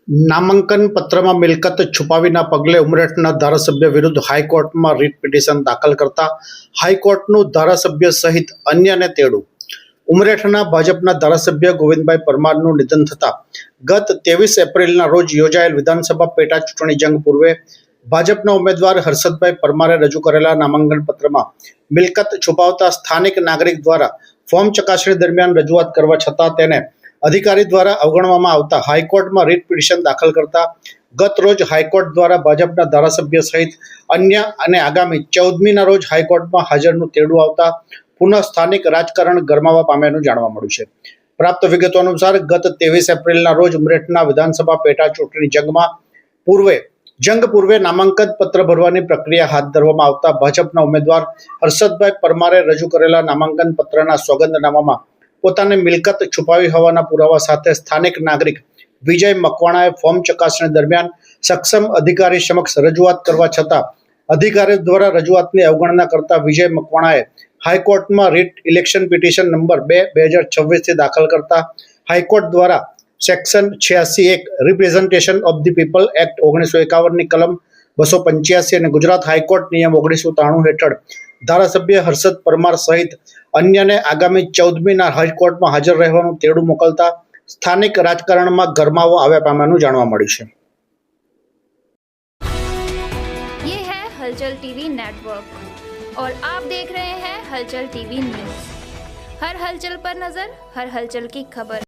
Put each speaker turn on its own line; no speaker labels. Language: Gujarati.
નામાંકન પત્રમાં મિલકત છુપાવીના પગલે ઉમરેઠના ધારાસભ્ય વિરુદ્ધ હાઈકોર્ટમાં રીટ પિટિશન દાખલ કરતા હાઈકોર્ટનું ધારાસભ્ય સહિત અન્યને તેડું. ઉમરેઠના ભાજપના ધારાસભ્ય ગોવિંદભાઈ પરમારનું નિધન થતાં ગત 23 એપ્રિલના રોજ યોજાયેલ વિધાનસભા પેટા ચૂંટણી જંગ પૂર્વે ભાજપના ઉમેદવાર હર્ષદભાઈ પરમારે રજૂ કરેલા નામાંકન પત્રમાં મિલકત છુપાવતા સ્થાનિક નાગરિક દ્વારા ફોર્મ ચકાસણી દરમિયાન રજૂઆત કરવા છતાં તેને અધિકારી દ્વારા અવગણવામાં આવતા હાઈકોર્ટમાં રીટ પિટિશન દાખલ કરતા ગત રોજ હાઈકોર્ટ દ્વારા ભાજપના ધારાસભ્ય સહિત અન્ય અને આગામી 14મીના રોજ હાઈકોર્ટમાં હાજરનું તેડું આવતા પુનઃ સ્થાનિક રાજકારણ ગરમાવા પામ્યાનું જાણવા મળ્યું છે. પ્રાપ્ત વિગતો અનુસાર ગત 23 એપ્રિલના રોજ ઉમરેઠના વિધાનસભા પેટા ચૂંટણી જંગ પૂર્વે નામાંકન પત્ર ભરવાની પ્રક્રિયા હાથ ધરવામાં આવતા ભાજપના ઉમેદવાર હર્ષદભાઈ પરમારે રજૂ કરેલા નામાંકન પત્રના સોગંદનામામાં પોતાની મિલકત છુપાવી હોવાના પુરાવા સાથે સ્થાનિક નાગરિક વિજય મકવાણાએ ફોર્મ ચકાસણી દરમિયાન સક્ષમ અધિકારી સમક્ષ રજૂઆત કરવા છતાં અધિકારી દ્વારા રજૂઆતની અવગણના કરતા વિજય મકવાણાએ હાઈકોર્ટમાં રીટ ઇલેક્શન પિટિશન નંબર 2/2026 દાખલ કરતા હાઈકોર્ટ દ્વારા section 86(1) representation of the people act 1951ની કલમ 285 અને ગુજરાત હાઈકોર્ટ નિયમ 1993 હેઠળ ધારાસભ્ય હર્ષદ પરમાર સહિત અન્યને આગામી 14મીના હાઈકોર્ટમાં હાજર રહેવાનું તેડું મોકલતા સ્થાનિક રાજકારણમાં ગરમાવો આવ્યા પામ્યાનું જાણવા મળ્યું છે.
ये है हलचल टीवी नेटवर्क और आप देख रहे हैं हलचल टीवी न्यूज. हर हलचल पर नजर, हर हलचल की खबर.